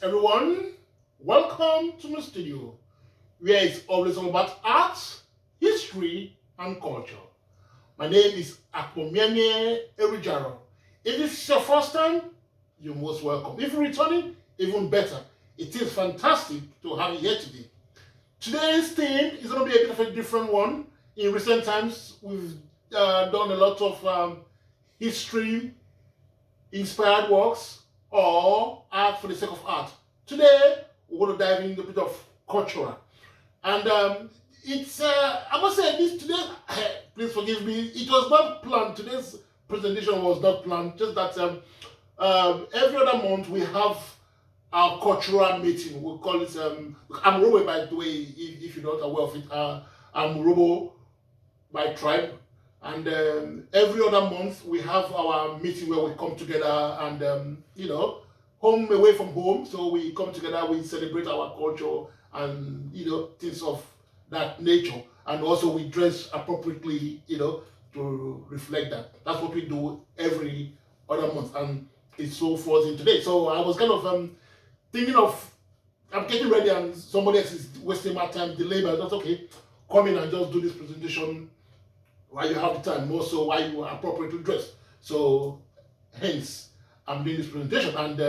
everyone. Welcome to my studio, where it's always all about art, history, and culture. My name is Akpomieme Erijaro. If this is your first time, you're most welcome. If you're returning, even better. It is fantastic to have you here today. Today's theme is going to be a bit of a different one. In recent times, we've done a lot of history inspired works or art for the sake of art. Today, we're going to dive into a bit of culture. And I must say, this today, please forgive me, it was not planned. Today's presentation was not planned, just that every other month we have our cultural meeting. We call it, I'm Robo, by the way, if you're not aware of it. I'm Robo by tribe. And every other month we have our meeting where we come together and, home away from home. So we come together, we celebrate our culture and, things of that nature. And also we dress appropriately, to reflect that. That's what we do every other month. And it's so falls in today. So I was kind of thinking of, I'm getting ready and somebody else is wasting my time, delay, but that's okay. Come in and just do this presentation while you have the time, more so while you are appropriately dressed. So hence, I'm doing this presentation and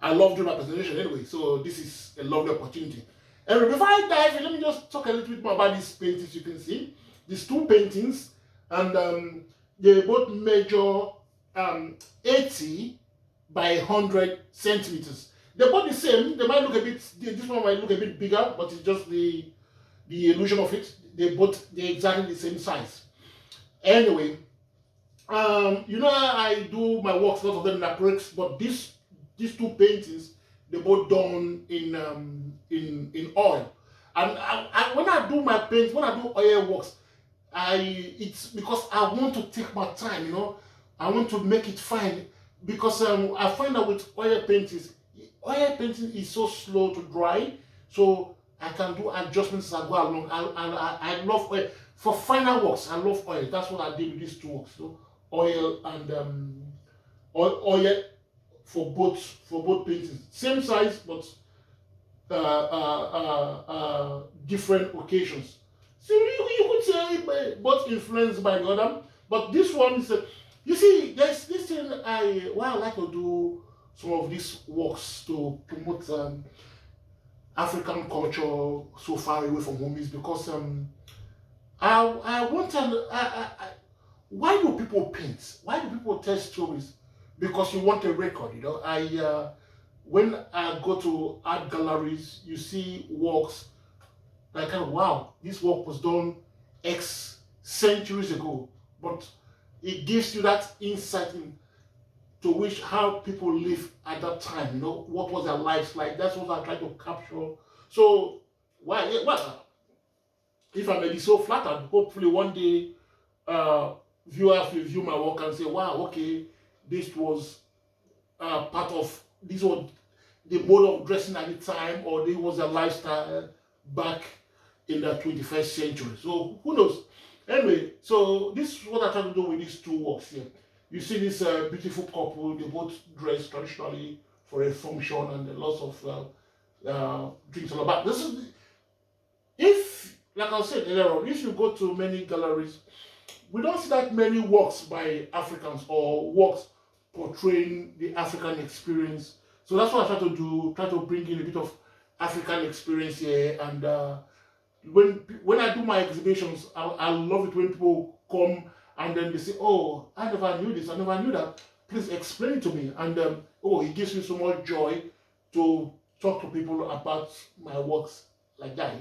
I love doing my presentation anyway. So this is a lovely opportunity. Anyway, before I dive in, let me just talk a little bit more about these paintings. You can see these two paintings, and they both measure 80 by 100 centimeters. They're both the same. They might look a bit. This one might look a bit bigger, but it's just the illusion of it. They're exactly the same size. Anyway, I do my works, a lot of them in acrylics, but these two paintings, they're both done in oil. And when I do my paints, when I do oil works, it's because I want to take my time, I want to make it fine because I find that with oil paintings is so slow to dry, so I can do adjustments as I go along. I love oil. For final works, I love oil. That's what I did with these two works. Oil and oil for both paintings. Same size, but different occasions. So you could say both influenced by the other. But this one is, you see, there's this thing why I like to do some of these works to promote African culture so far away from home is because I want to. Why do people paint? Why do people tell stories? Because you want a record, when I go to art galleries, you see works like, wow, this work was done X centuries ago, but it gives you that insight into which how people live at that time. What was their lives like? That's what I try to capture. So why? Well, if I may be so flattered, hopefully one day viewers will view my work and say, wow, okay, this was this was the mode of dressing at the time, or this was a lifestyle back in the 21st century. So who knows? Anyway, so this is what I try to do with these two works here. You see this beautiful couple, they both dress traditionally for a function and lots of drinks all about. This is, if, like I said earlier on, if you go to many galleries, we don't see that many works by Africans or works portraying the African experience. So that's what I try to do, try to bring in a bit of African experience here. And when I do my exhibitions, I love it when people come and then they say, oh, I never knew this, I never knew that. Please explain it to me. And it gives me so much joy to talk to people about my works like that,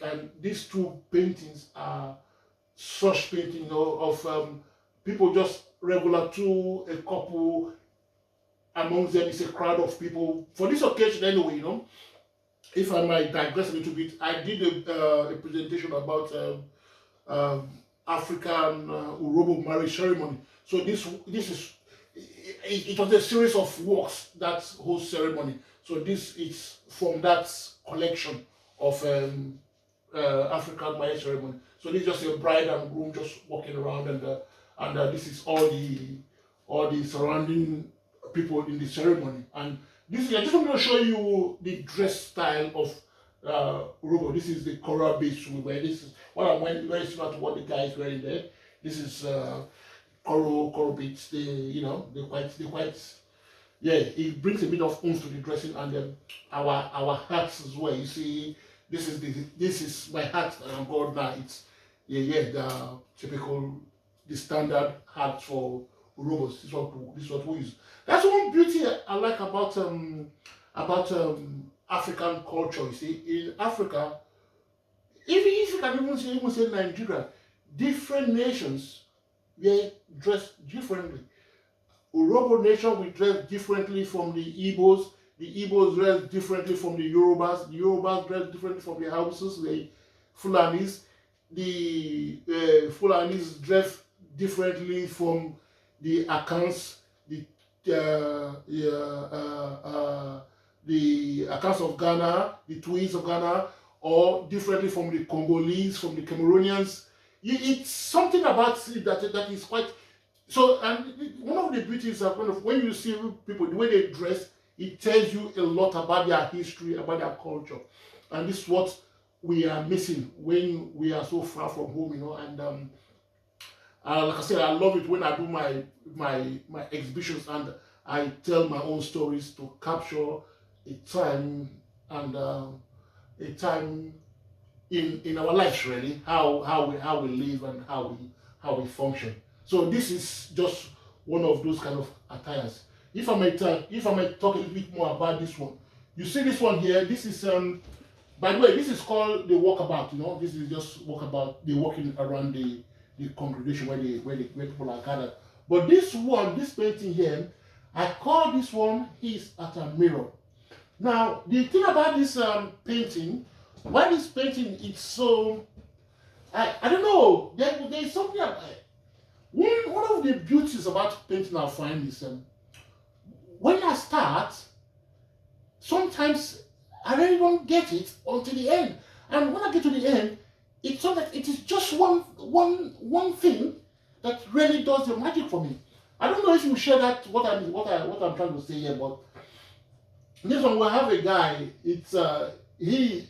And these two paintings are such painting, of people just regular, two, a couple. Amongst them is a crowd of people. For this occasion, anyway, if I might digress a little bit, I did a presentation about African Urobo marriage ceremony. So this is it was a series of works, that whole ceremony. So this is from that collection of African marriage ceremony. So this is just a bride and groom just walking around, and this is all the surrounding people in the ceremony. And This is, I just want to show you the dress style of Urobo. This is the coral beach we wear. This is what I'm wearing, very similar to what the guy is wearing there. This is coral beach. They quite yeah, it brings a bit of oomph to the dressing, and then our hats as well. You see, this is my hat that I'm got now. It's the typical, the standard hat for Urobos. This is what we use. That's one beauty I like about African culture. You see, in Africa, even if you can even say Nigeria, different nations they dress differently. Urobo nation will dress differently from the Igbos. The Igbos dress differently from the Yorubas. The Yorubas dress differently from the Hausas, the Fulanis. The Fulanis dress differently from the Akans, the Akans of Ghana, the Twins of Ghana, or differently from the Congolese, from the Cameroonians. It's something about it that is quite so. And one of the beauties of when you see people the way they dress, it tells you a lot about their history, about their culture, and this is what we are missing when we are so far from home, And like I said, I love it when I do my exhibitions and I tell my own stories to capture a time and a time in our lives, really, how we live and how we function. So this is just one of those kind of attires. If I may talk a little bit more about this one, you see this one here. This is by the way, this is called the walkabout. This is just walkabout. They're walking around the congregation where people are gathered. But this painting here, I call this one "He's at a Mirror." Now, the thing about this painting, why this painting is so, I don't know. There's something about one of the beauties about painting I find is when I start, sometimes I really don't get it until the end. And when I get to the end, it's so that it is just one thing that really does the magic for me. I don't know if you share that what I'm trying to say here, but this one we have a guy. It's he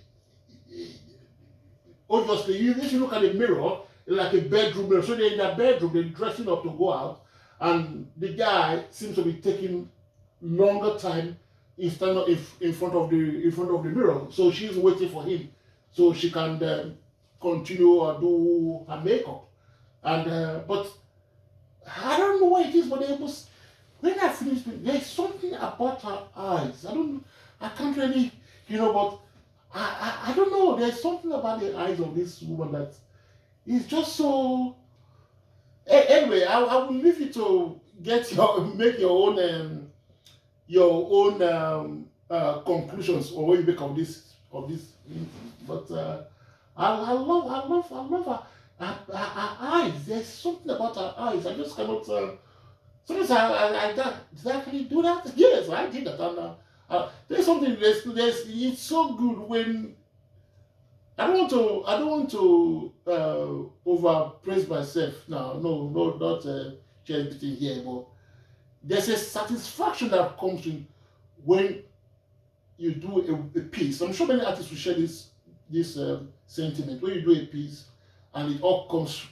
obviously if you look at the mirror, it's like a bedroom mirror. So they're in their bedroom, they're dressing up to go out, and the guy seems to be taking longer time in front of the mirror. So she's waiting for him, so she can continue or do her makeup. And but I don't know what it is, but it was when I finished. There's something about her eyes. I can't really, but I don't know. There's something about the eyes of this woman that is just so. Anyway, I will leave you to make your own conclusions or what you make of this. But I love her eyes. There's something about her eyes. I just cannot. Sometimes did I actually do that? Yes, I did that. And there's something. It's so good when I don't want to overpraise myself now. No, not just between here, but there's a satisfaction that comes in when you do a piece. I'm sure many artists will share this sentiment. When you do a piece and it all comes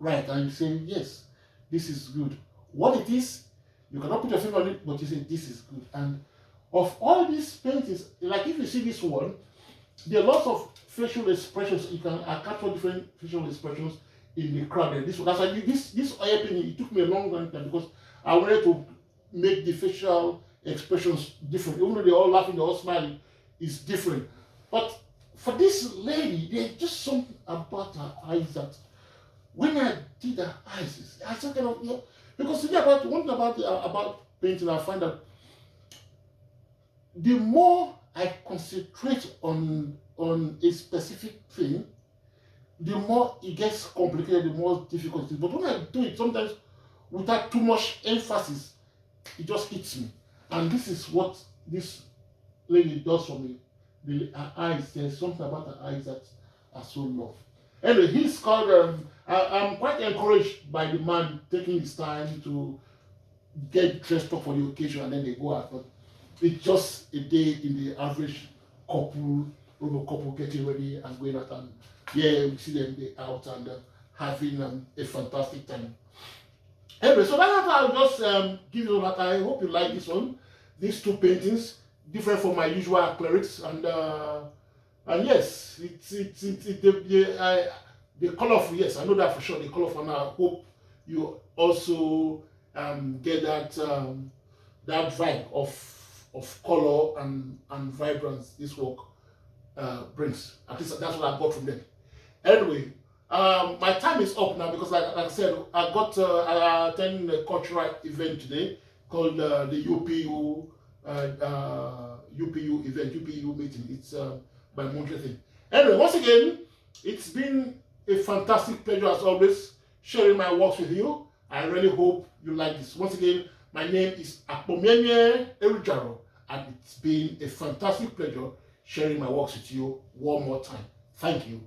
right, and you say, yes, this is good. What it is, you cannot put your finger on it, but you say, this is good. And of all these paintings, like if you see this one, there are lots of facial expressions. You can capture different facial expressions in the crowd. And that's why this oil painting, it took me a long time because I wanted to make the facial expressions different. Even though they're all laughing, they're all smiling, it's different. But for this lady, there's just something about her eyes that when I did her eyes, I just kind of, because one thing about painting, I find that the more I concentrate on a specific thing, the more it gets complicated, the more difficult it is. But when I do it sometimes without too much emphasis, it just hits me. And this is what this lady does for me. Her eyes, there's something about her eyes that are so loved. Anyway, he's called, I'm quite encouraged by the man taking his time to get dressed up for the occasion and then they go out. But It's just a day in the average couple, couple getting ready and going out, and yeah, we see them they out and having a fantastic time. Anyway, so that's how I'll just give you that. I hope you like this one. These two paintings, different from my usual acrylics, and yes, the colorful. Yes, I know that for sure. The colorful, and I hope you also get that vibe of color and vibrance this work brings. At least that's what I got from them. Anyway, my time is up now because, like I said, I attending a cultural event today called the UPU event, UPU meeting. It's by Montreal thing. Anyway, once again, it's been a fantastic pleasure as always sharing my works with you. I really hope you like this. Once again, my name is Akpomemie Erujaro, and it's been a fantastic pleasure sharing my works with you one more time. Thank you.